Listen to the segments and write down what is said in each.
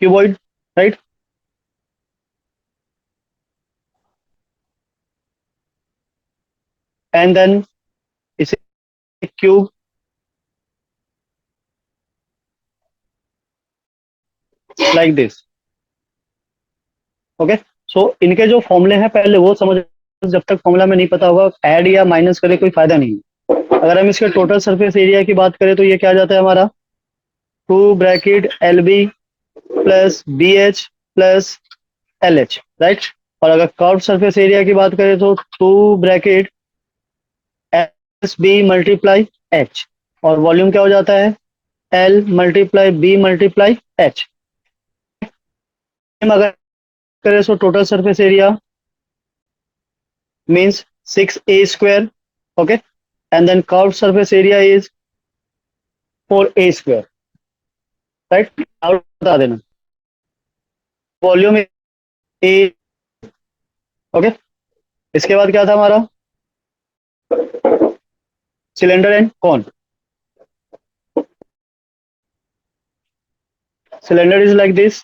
Cuboid, right. And then इसे cube, like this. Okay, सो इनके जो फॉर्मूले हैं पहले वो समझ, जब तक फॉर्मूला में नहीं पता होगा ऐड या माइनस करे कोई फायदा नहीं है। अगर हम इसके टोटल सरफेस एरिया की बात करें तो ये क्या आ जाता है हमारा, 2 bracket LB plus BH plus LH, right. और अगर कर्व सरफेस एरिया की बात करें तो 2 ब्रैकेट SB मल्टीप्लाई H, और वॉल्यूम क्या हो जाता है, L multiply B multiply H। अगर करें तो total surface area means 6A² okay, and then curve surface area is 4A², right. और बता देना वॉल्यूम ए, ओके। इसके बाद क्या था हमारा, सिलेंडर एंड कौन, सिलेंडर इज लाइक दिस।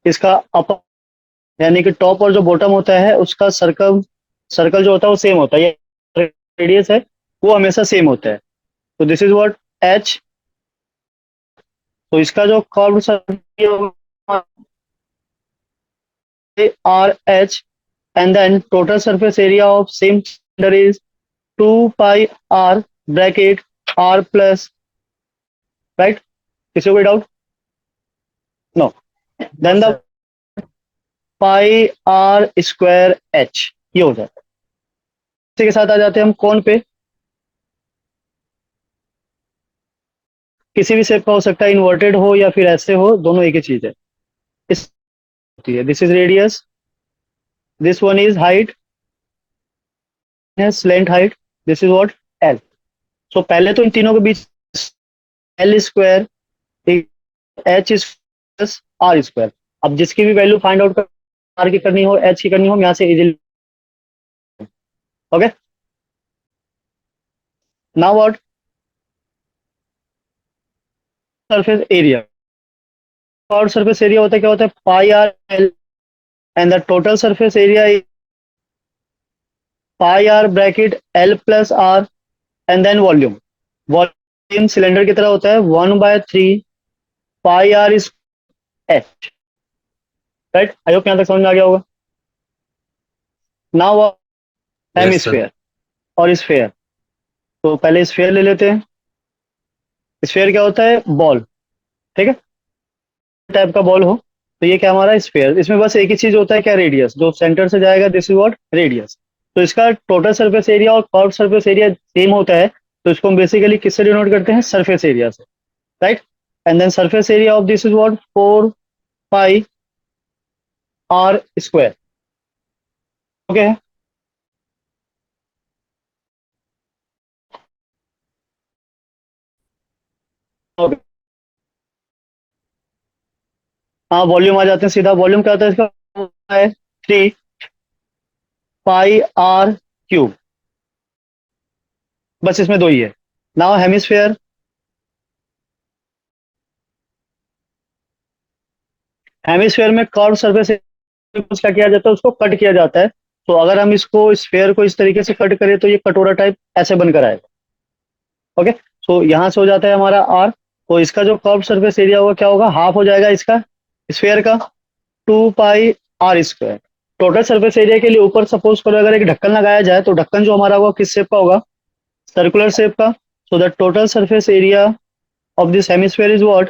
इसका अपर यानी कि टॉप और जो बॉटम होता है उसका सर्कल, सर्कल जो होता है वो सेम होता है, ये रेडियस है वो हमेशा सेम होता है। तो दिस इज व्हाट H। तो इसका जो curve RH, and then total surface area of same cylinder is 2 pi r bracket r plus, right? किसी को कोई doubt, no, then the pi r square h, ये हो जाता है। इसी के साथ आ जाते हैं हम कौन पे, किसी भी शेप का हो सकता है, इन्वर्टेड हो या फिर ऐसे हो, दोनों एक ही चीज है। इस होती है, this is radius, this one is height, slant height, this is what L। सो पहले तो इन तीनों के बीच L square H plus R square. अब जिसकी भी वैल्यू फाइंड आउट कर, R की करनी हो H की करनी हो, हम यहाँ से easily, okay. Now what, surface area, और सरफेस एरिया होता है क्या होता है, pi R L, and the total surface area is pi R bracket L plus R, and then volume, volume cylinder की तरह होता है 1/3 pi R is H, right. I hope यहाँ तक समझ में आ गया होगा। Now yes sir. हेमिस्फेयर और स्फेयर, तो पहले स्फेयर ले लेते हैं। स्फेयर क्या होता है, बॉल, ठीक है, टाइप का बॉल हो, तो ये क्या हमारा स्फेयर, इसमें बस एक ही चीज होता है क्या, रेडियस, जो सेंटर से जाएगा दिस इज व्हाट रेडियस। तो इसका टोटल सरफेस एरिया और कर्व सरफेस एरिया सेम होता है, तो इसको हम बेसिकली किससे डिनोट करते हैं, सरफेस एरिया से, right. And then surface area of this is what 4 pi R square, okay. हाँ वॉल्यूम आ जाते हैं सीधा, वॉल्यूम क्या होता है इसका, है 3 पाई r क्यूब, बस इसमें दो ही है। नाउ हेमिस्फेयर, हेमिस्फेयर में कर्व सरफेस क्या किया जाता है, उसको कट किया जाता है। तो अगर हम इसको स्फेयर को इस तरीके से कट करें तो ये कटोरा टाइप ऐसे बनकर आएगा, ओके। सो यहाँ से हो जाता है हमारा R, तो इसका जो कर्व सरफेस एरिया होगा क्या होगा, हाफ हो जाएगा इसका स्फेयर का, 2 पाई r square. Total surface area के लिए ऊपर सपोज करो अगर एक ढक्कन लगाया जाए तो ढक्कन जो हमारा होगा किस शेप का होगा, सर्कुलर शेप का। So the total surface area of this hemisphere is what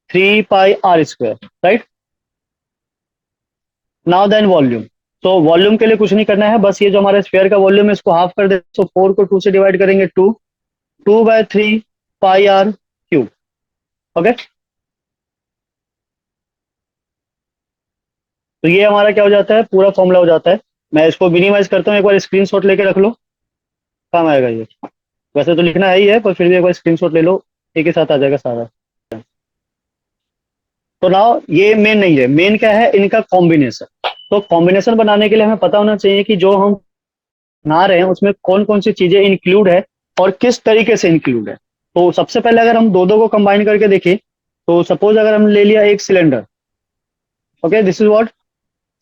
3 pi r square, right. Now then volume, तो वॉल्यूम के लिए कुछ नहीं करना है, बस ये जो हमारे स्फीयर का वॉल्यूम है इसको हाफ कर दे, तो 4 को 2 से डिवाइड करेंगे, 2/3 पाई r क्यूब, ओके। तो ये हमारा क्या हो जाता है, पूरा फॉर्मूला हो जाता है। मैं इसको मिनिमाइज करता हूँ, एक बार स्क्रीनशॉट लेके रख लो, काम आएगा ये। वैसे तो लिखना है ही है, पर फिर भी एक बार स्क्रीनशॉट ले लो, एक ही साथ आ जाएगा सारा। तो नाउ ये मेन नहीं है, मेन क्या है, इनका कॉम्बिनेशन। तो कॉम्बिनेशन बनाने के लिए हमें पता होना चाहिए कि जो हम बना रहे हैं उसमें कौन कौन सी चीजें इंक्लूड है और किस तरीके से इंक्लूड है। तो सबसे पहले अगर हम दो दो को कंबाइन करके देखें, तो सपोज अगर हम ले लिया एक cylinder, okay, this is what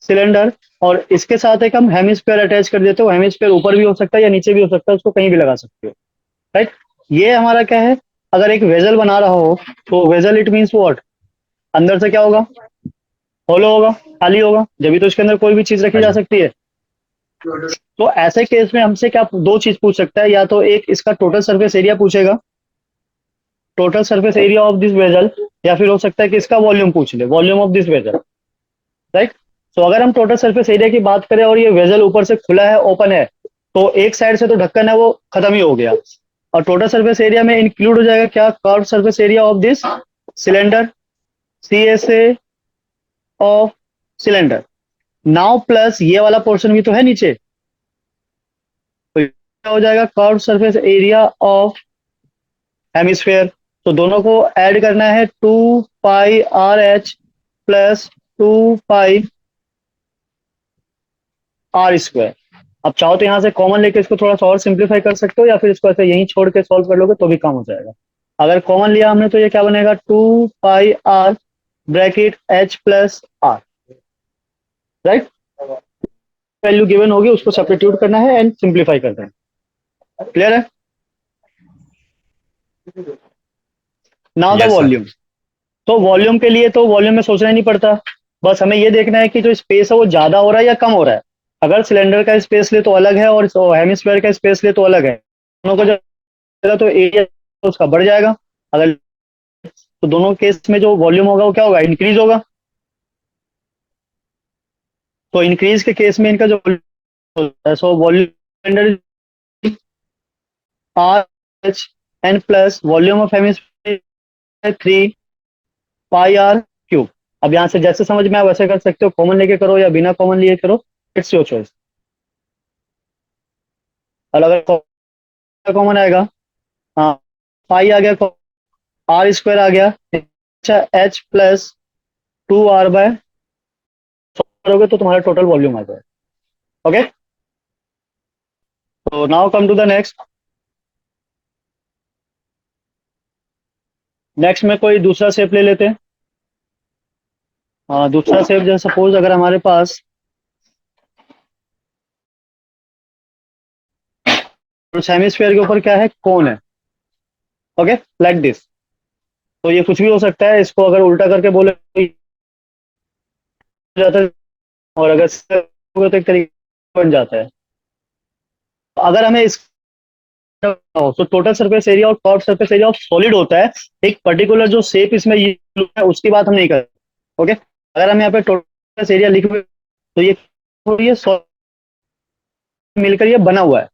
cylinder. और इसके साथ एक हम हेमिस्फीयर अटैच कर देते हो। हेमिस्फीयर ऊपर भी हो सकता है या नीचे भी हो सकता है, उसको कहीं भी लगा सकते हो, राइट। ये हमारा क्या है, अगर एक वेजल बना रहा हो तो वेजल इट मीन्स व्हाट, अंदर से क्या होगा, होलो होगा, खाली होगा, जब भी तो इसके अंदर कोई भी चीज रखी हाँ जा जी। सकती है। तो ऐसे केस में हमसे क्या दो चीज पूछ सकता है, या तो एक इसका टोटल सरफेस एरिया पूछेगा, total surface area of this vessel, या फिर हो सकता है कि इसका वॉल्यूम पूछ ले, volume of this vessel, right. तो अगर हम टोटल सरफेस एरिया की बात करें और ये वेजल ऊपर से खुला है, ओपन है, तो एक साइड से तो ढक्कन है वो खत्म ही हो गया, और टोटल सरफेस एरिया में इंक्लूड हो जाएगा क्या, curve surface area of this cylinder, C S A of cylinder. Now plus ये वाला पोर्शन भी तो है नीचे, तो क्या हो जाएगा, curve surface area of hemisphere. तो दोनों को ऐड करना है, 2 pi R H plus 2 pi R square. अब चाहो तो यहाँ से कॉमन लेके इसको थोड़ा सा और सिंप्लीफाई कर सकते हो, या फिर इसको ऐसे यहीं छोड़ के सॉल्व कर लोगे तो भी काम हो जाएगा। अगर कॉमन लिया हमने तो ये क्या बनेगा, 2 pi R bracket H plus R, right. Value given होगी, उसको सब्स्टिट्यूट करना है एंड सिंप्लीफाई करना है। क्लियर है। Now the yes sir. Volume. तो वॉल्यूम के लिए तो वॉल्यूम में सोचना ही नहीं पड़ता, बस हमें ये देखना है कि जो स्पेस है वो ज्यादा हो रहा है या कम हो रहा है। अगर सिलेंडर का स्पेस ले तो अलग है, और हेमिस्फीयर का स्पेस ले तो अलग है। दोनों को जब तो एरिया उसका बढ़ जाएगा, अगर तो दोनों केस में जो वॉल्यूम होगा वो क्या होगा, इंक्रीज होगा। तो इंक्रीज के केस में इनका जो so volume R H N plus volume of hemisphere 3 pi R cube. अब यहां से जैसे समझ में आए वैसे कर सकते हो, कॉमन लेके करो या बिना कॉमन लिए करो, इट्स योर चॉइस। और अगर कॉमन आएगा, हाँ, पाई आ गया, आर स्क्वायर आ गया, अच्छा एच प्लस 2 आर बाय करोगे तो तुम्हारा टोटल वॉल्यूम आ जाएगा। ओके, तो now come to the next. Next में कोई दूसरा शेप ले लेते हैं। दूसरा शेप जैसे सपोज अगर हमारे पास हेमिस्फीयर के ऊपर क्या है, कोन है, ओके, लाइक दिस। तो ये कुछ भी हो सकता है, इसको अगर उल्टा करके बोले तो ये हो जाता है, और अगर तो एक तरीके बन जाता है। तो अगर हमें इस तो टोटल सरफेस एरिया और curve surface area of solid होता है, एक पर्टिकुलर जो शेप इसमें ये है उसकी बात हम नहीं करते। ओके, अगर हम यहाँ पे टोटल सरफेस एरिया लिखे तो ये solid मिलकर ये बना हुआ है।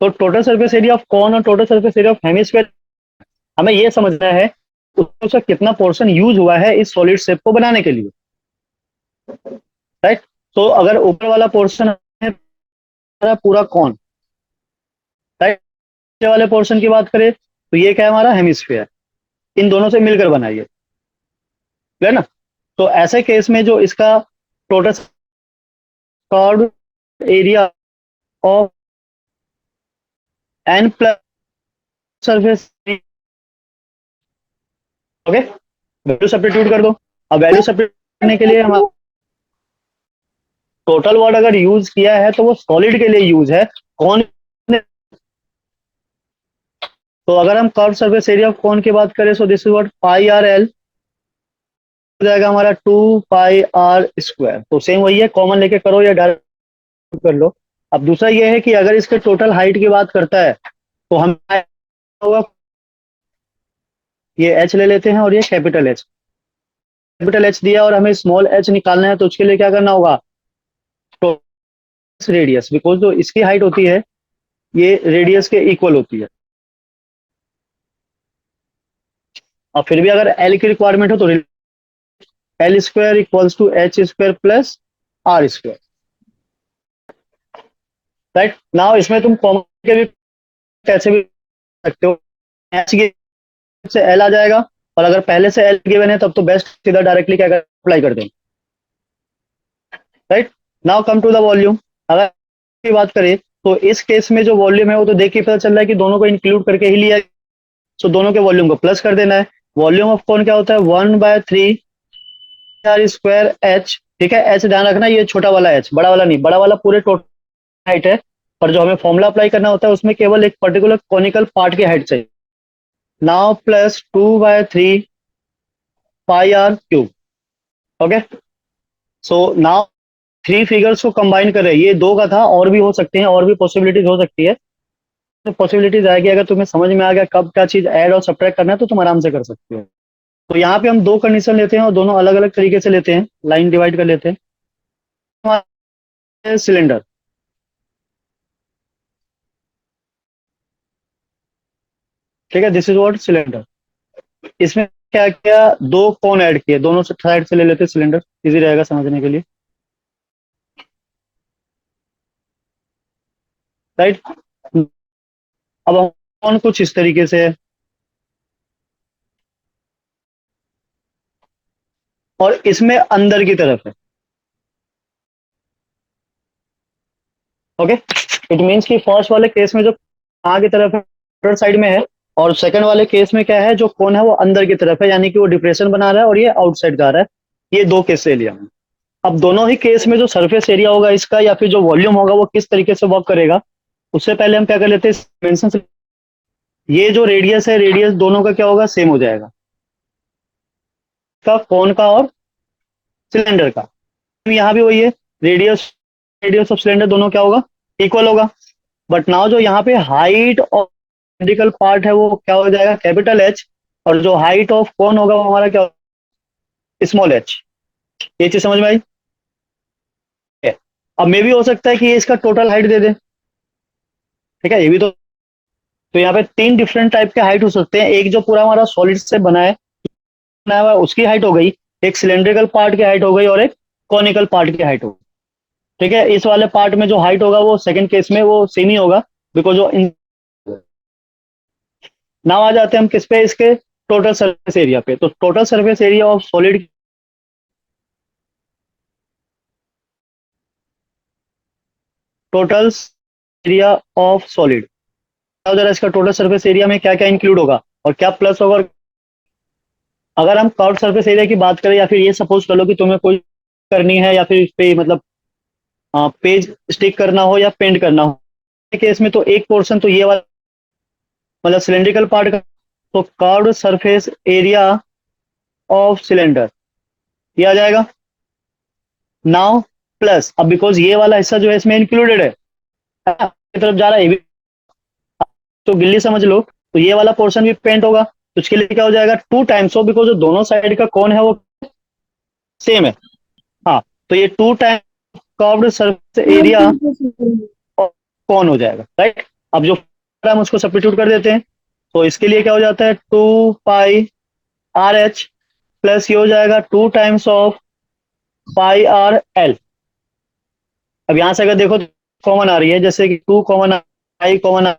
तो total surface area of cone और total surface area of hemisphere, हमें ये समझना है उसका कितना पोर्शन यूज हुआ है इस सॉलिड शेप को बनाने के लिए, राइट। तो अगर ऊपर वाला पोर्शन है पूरा कॉन, राइट, नीचे वाले पोर्शन की बात करें तो ये क्या है, हमारा हेमिस्फीयर। इन दोनों से मिलकर बनाइए, है ना। तो ऐसे केस में जो इसका total curve area of N plus surface, okay, value substitute कर दो। अब वैल्यू सब्स्टिट्यूट करने के लिए हम टोटल वर्ड अगर यूज किया है तो वो सॉलिड के लिए यूज है, कौन। तो अगर हम कर्व सरफेस एरिया ऑफ कौन की बात करें, so this is what pi R L हो जाएगा हमारा 2 पाई आर स्क्वायर। तो सेम वही है, कॉमन लेके करो या डायरेक्ट कर लो। अब दूसरा ये है कि अगर इसके टोटल हाइट की बात करता है तो हम होगा, ये एच ले लेते हैं और ये कैपिटल एच, कैपिटल एच दिया और हमें स्मॉल एच निकालना है, तो उसके लिए क्या करना होगा, रेडियस, बिकॉज जो इसकी हाइट होती है ये रेडियस के इक्वल होती है। और फिर भी अगर एल की रिक्वायरमेंट हो तो L square equals to H square plus R square, right. Now इसमें तुम कॉमन के भी कैसे भी सकते हो, एच की से एल आ जाएगा, और अगर पहले से एल गिवन है तब तो बेस्ट सीधा डायरेक्टली क्या अप्लाई कर दें, right. Now come to the volume. अगर की बात करें तो इस केस में जो वॉल्यूम है वो तो देख के पता चल रहा है कि दोनों को इंक्लूड करके ही लिया है, सो दोनों के वॉल्यूम को प्लस कर देना है। वॉल्यूम ऑफ कौन क्या होता है, 1/3 आर स्क्वायर एच, ठीक है। एच ध्यान रखना, ये छोटा वाला एच, बड़ा वाला नहीं, बड़ा वाला पूरे टोटल हाइट है। और जो हमें फॉर्मूला अप्लाई करना होता है उसमें केवल एक पर्टिकुलर कॉनिकल पार्ट की हाइट चाहिए। Now plus 2/3 pi R cube. Okay, so now three figures को कंबाइन कर रहे हैं, ये दो का था, और भी हो सकते हैं, और भी पॉसिबिलिटीज हो सकती है। तो पॉसिबिलिटीज आएगी, अगर तुम्हें समझ में आ गया कब क्या चीज ऐड और सब्ट्रैक्ट करना है तो तुम आराम से कर सकते हो। तो यहाँ पे हम दो कंडीशन लेते हैं और दोनों अलग अलग तरीके से लेते हैं, लाइन डिवाइड कर लेते हैं। सिलेंडर, ठीक है, दिस इज व्हाट सिलेंडर। इसमें क्या किया, दो कोन ऐड किए, दोनों साइड से ले लेते सिलेंडर, इजी रहेगा समझने के लिए, राइट। अब हम कौन कुछ इस तरीके से है, और इसमें अंदर की तरफ है। ओके, इट मीन्स कि फर्स्ट वाले केस में जो आगे की तरफ है साइड में है, और सेकंड वाले केस में क्या है, जो कोन है वो अंदर की तरफ है, यानी कि वो डिप्रेशन बना रहा है और ये आउटसाइड जा रहा है। ये दो केस ले लिया हमने। अब दोनों ही केस में जो सरफेस एरिया होगा इसका, या फिर जो वॉल्यूम होगा, वो किस तरीके से वर्क करेगा, उससे पहले हम क्या कर लेते हैं, डायमेंशन। ये जो रेडियस है, रेडियस दोनों का क्या होगा, सेम हो जाएगा, का कोन का और सिलेंडर का। यहाँ भी वही है, रेडियस रेडियस ऑफ सिलेंडर दोनों क्या होगा, इक्वल होगा। बट नाउ जो यहाँ पे हाइट ऑफ सिलेंड्रिकल पार्ट है वो क्या हो जाएगा, कैपिटल एच, और जो हाइट ऑफ कोन होगा वो हमारा क्या, स्मॉल एच। ये चीज समझ में आई। अब मे भी हो सकता है कि ये इसका टोटल हाइट दे दे, ठीक है, ये भी तो यहाँ पे तीन डिफरेंट टाइप के हाइट हो सकते हैं। एक जो पूरा हमारा सॉलिड से बनाया हुआ है, उसकी हाइट हो गई, एक सिलेंड्रिकल पार्ट की हाइट हो गई, और एक कॉनिकल पार्ट की हाइट हो गई, ठीक है। इस वाले पार्ट में जो हाइट होगा वो सेकंड केस में वो सेम ही होगा, बिकॉज वो नाउ आ जाते हैं हम किस पे, इसके टोटल सरफेस एरिया पे। तो total surface area of solid, total area of solid, जरा इसका टोटल सरफेस एरिया में क्या क्या इंक्लूड होगा और क्या प्लस होगा। और अगर हम कर्व सरफेस एरिया की बात करें, या फिर ये सपोज कर लो कि तुम्हें कोई करनी है, या फिर इस पे मतलब पेज स्टिक करना हो या पेंट करना हो, केस में तो एक पोर्शन तो ये वाला मतलब सिलेंड्रिकल पार्ट का, तो curved surface area of cylinder ये आ जाएगा। नाउ प्लस, अब बिकॉज ये वाला हिस्सा जो है इसमें इंक्लूडेड है, की तरफ जा रहा है ये भी, तो गिल्ली समझ लो, तो ये वाला पोर्शन भी पेंट होगा, तो उसके लिए क्या हो जाएगा, टू टाइम्स हो, बिकॉज जो दोनों साइड का कौन है वो सेम है। हाँ, तो ये two time curved surface area कौन हो जाएगा, राइट। अब जो हम उसको सब्स्टिट्यूट कर देते हैं, तो इसके लिए क्या हो जाता है, 2 पाई आर एच, प्लस ये हो जाएगा 2 times of pi R L. अब यहां से अगर देखो तो कॉमन आ रही है, जैसे कि 2 कॉमन, आई कॉमन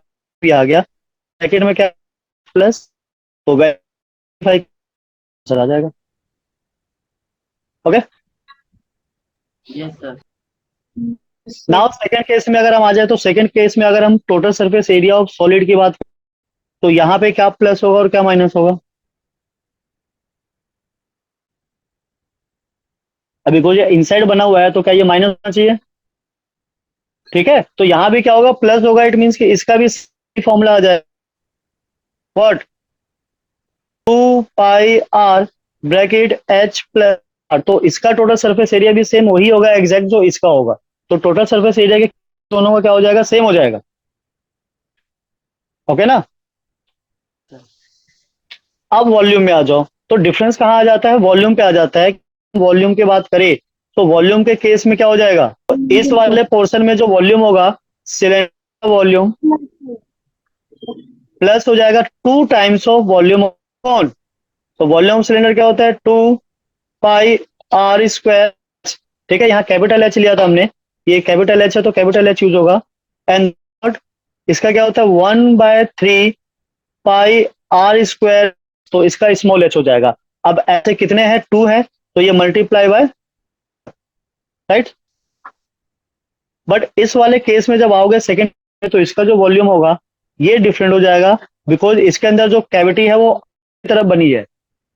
भी आ गया, सेकेंड में क्या प्लस, तो वेरीफाई आ जाएगा। Okay, yes sir. Now second case में अगर हम आ जाए, तो सेकंड केस में अगर हम total surface area of solid की बात करें, तो यहाँ पे क्या प्लस होगा और क्या माइनस होगा। अभी कोई इनसाइड बना हुआ है तो क्या ये माइनस होना चाहिए, ठीक है। तो यहाँ भी क्या होगा, प्लस होगा, इट मीन्स कि इसका भी फॉर्मूला आ जाएगा, what, 2 pi R bracket H plus R. तो इसका टोटल सरफेस एरिया भी सेम वही होगा एग्जैक्ट जो इसका होगा, तो टोटल सरफेस एरिया के दोनों का क्या हो जाएगा, सेम हो जाएगा। ओके ना। अब वॉल्यूम में आ जाओ, तो डिफरेंस कहाँ आ जाता है, वॉल्यूम पे आ जाता है। वॉल्यूम की बात करें तो वॉल्यूम के केस में क्या हो जाएगा, तो इस वाले पोर्शन में जो वॉल्यूम होगा, सिलेंडर वॉल्यूम प्लस हो जाएगा 2 टाइम्स ऑफ वॉल्यूम कौन, तो वॉल्यूम सिलेंडर क्या होता है, 2 पाई आर स्क्वायर, ठीक है। यहाँ कैपिटल एच लिया था हमने, ये कैपिटल एच है तो कैपिटल एच यूज होगा, एंड इसका क्या होता है, 1/3 पाई आर स्क्वायर, तो इसका स्मॉल एच हो जाएगा। अब ऐसे कितने हैं, 2 है, तो ये मल्टीप्लाई बाय, राइट। बट इस वाले केस में जब आओगे सेकंड, तो इसका जो वॉल्यूम होगा ये डिफरेंट हो जाएगा, बिकॉज इसके अंदर जो कैविटी है वो तरफ बनी है,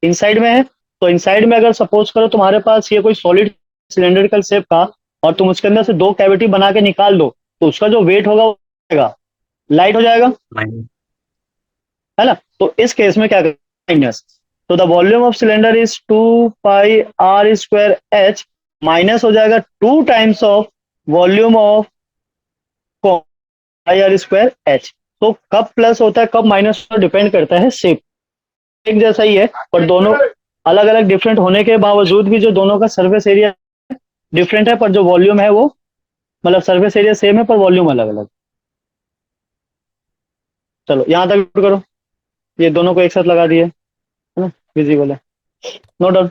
इनसाइड में है, तो इनसाइड में अगर सपोज करो तुम्हारे पास ये कोई सॉलिड सिलेंड्रिकल शेप का, और तुम उसके अंदर से दो कैविटी बना के निकाल दो, तो उसका जो वेट होगा वो जाएगा, लाइट हो जाएगा, माइनस। है ना। तो इस केस में क्या करेंगे, माइनस। तो the volume of cylinder is 2 πr² H, minus हो जाएगा 2 times of volume of πr²H। तो कब प्लस होता है कब माइनस डिपेंड करता है शेप, एक जैसा ही है पर दोनों अलग अलग डिफरेंट होने के बावजूद भी जो दोनों का सरफेस एरिया डिफरेंट है, पर जो वॉल्यूम है वो, मतलब सरफेस एरिया सेम है पर वॉल्यूम अलग अलग। चलो यहां तक note करो, ये दोनों को एक साथ लगा दिए, है ना, विजिबल है, नो डाउट।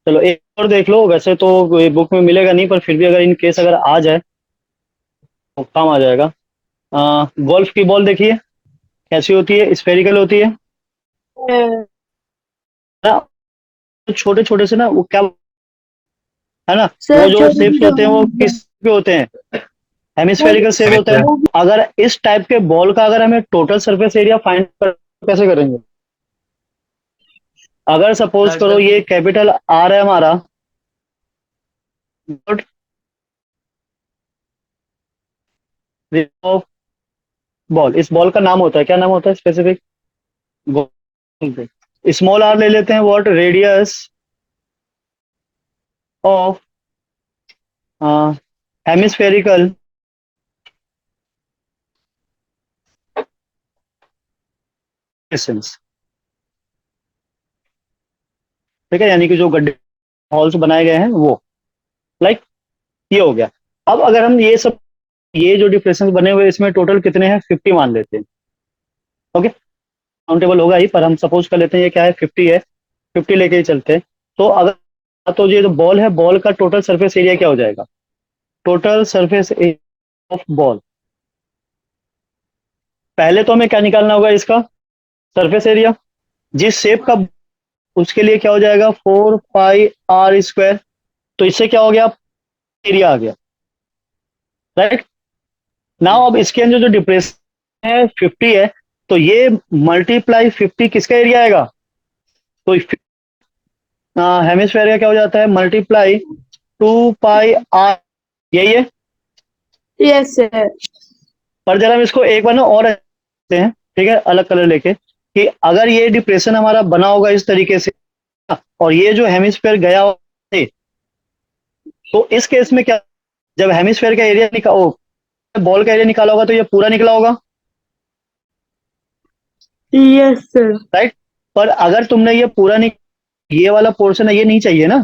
चलो एक और देख लो, वैसे तो ये बुक में मिलेगा नहीं, पर फिर भी अगर इन केस अगर आ जाए तो काम आ जाएगा। गोल्फ की बॉल देखिए कैसी होती है, स्फेरिकल होती है ना, छोटे छोटे से ना वो क्या, है ना, वो सर जो छोटे शेप्स होते हैं वो छोटे किस पे होते हैं, हेमिस्फेरिकल शेप होता है। अगर इस टाइप के बॉल का अगर हमें टोटल सरफेस एरिया फाइंड कर, कैसे करेंगे, अगर सपोज करो ये कैपिटल आर है हमारा, ऑफ बॉल, इस बॉल का नाम होता है, क्या नाम होता है स्पेसिफिक, स्मॉल आर ले लेते हैं, what radius of hemispherical distance, ठीक है, यानी कि जो गड्ढे हॉल्स बनाए गए हैं वो, लाइक ये हो गया। अब अगर हम ये सब, ये जो डिफरेंसेस बने हुए इसमें टोटल कितने हैं, 50 मान लेते हैं, ओके, काउंटेबल होगा ही पर हम सपोज कर लेते हैं ये क्या है, 50 है, 50 लेके ही चलते हैं। तो अगर, तो ये जो बॉल है, बॉल का टोटल सरफेस एरिया क्या हो जाएगा, total surface area of ball, पहले तो हमें क्या निकालना होगा, इसका सरफेस एरिया, जिस शेप का, उसके लिए क्या हो जाएगा 4 πr²। तो इससे क्या हो गया, एरिया आ गया, राइट। नाउ अब इसके अंदर जो डिप्रेशन है 50 है, तो ये मल्टीप्लाई 50 किसका एरिया आएगा, तो हेमिस्फेयर का क्या हो जाता है, मल्टीप्लाई 2 πr, यही है। Yes sir. पर जरा हम इसको एक बार ना और देखते हैं, ठीक है, अलग कलर लेके, कि अगर ये डिप्रेशन हमारा बना होगा इस तरीके से, और ये जो हेमिस्फेयर गया होगा, तो इस केस में क्या, जब हेमिस्फेयर का एरिया बॉल का एरिया निकाला होगा तो ये पूरा निकला होगा, यस सर। राइट। पर अगर तुमने ये पूरा ये वाला पोर्शन है, ये नहीं चाहिए ना,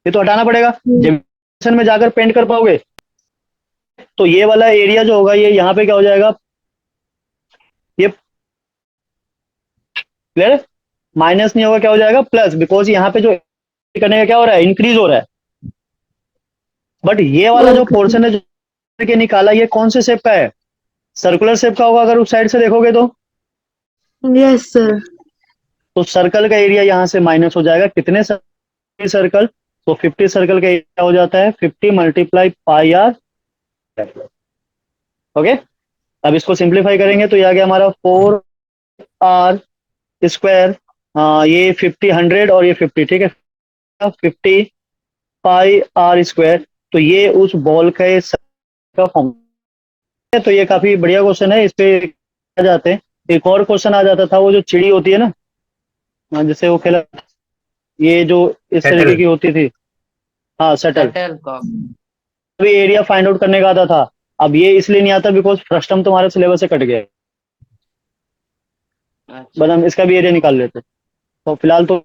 ये तो हटाना पड़ेगा, जब में जाकर पेंट कर पाओगे, तो ये वाला एरिया जो होगा ये यहाँ पे क्या हो जाएगा, ये क्लियर, माइनस नहीं होगा, क्या हो जाएगा प्लस, बिकॉज यहाँ पे जो करने का क्या हो रहा है, इंक्रीज हो रहा है। बट ये वाला जो पोर्शन है जो के निकाला, ये कौन से शेप का है, सर्कुलर शेप का होगा अगर उस साइड से देखोगे तो। Yes sir. तो सर्कल का एरिया यहाँ से माइनस हो जाएगा, कितने सर्कल, तो 50 सर्कल का एरिया हो जाता है 50 मल्टीप्लाई πr, ओके। अब इसको सिंप्लीफाई करेंगे तो ये आ गया हमारा 4r², ये 50 100 और ये 50, ठीक है, 50 πr²। तो ये उस बॉल का फॉर्म है। तो ये काफी बढ़िया क्वेश्चन है, इस पे आ जाते हैं। एक और क्वेश्चन आ जाता था, वो जो चिड़ी होती है ना, जिससे वो खेला, ये जो इस तरीके की होती थी, हाँ सटल, अभी एरिया फाइंड आउट करने का आता था। अब ये इसलिए नहीं आता बिकॉज फर्स्ट टर्म तुम्हारे सिलेबस से कट गया, बस हम इसका भी एरिया निकाल लेते। तो फिलहाल तो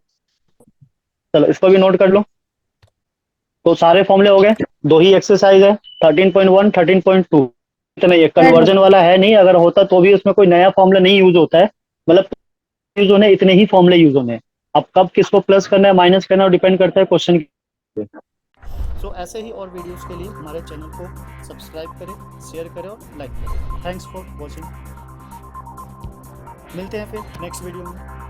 चलो इसको भी नोट कर लो। तो सारे फॉर्मूले हो गए, दो ही एक्सरसाइज है, 13.1 13.2, इतना ये कन्वर्जन वाला है नहीं, अगर होता तो भी उसमें कोई नया फॉर्मूला नहीं यूज होता है, मतलब यूज होने इतने ही फॉर्मूले यूज होने हैं। अब कब किसको प्लस करना है माइनस करना है डिपेंड करता है क्वेश्चन की। सो ऐसे ही और वीडियोस के लिए हमारे चैनल को सब्सक्राइब करें, शेयर करें और लाइक करें। थैंक्स फॉर वॉचिंग, मिलते हैं फिर नेक्स्ट वीडियो में।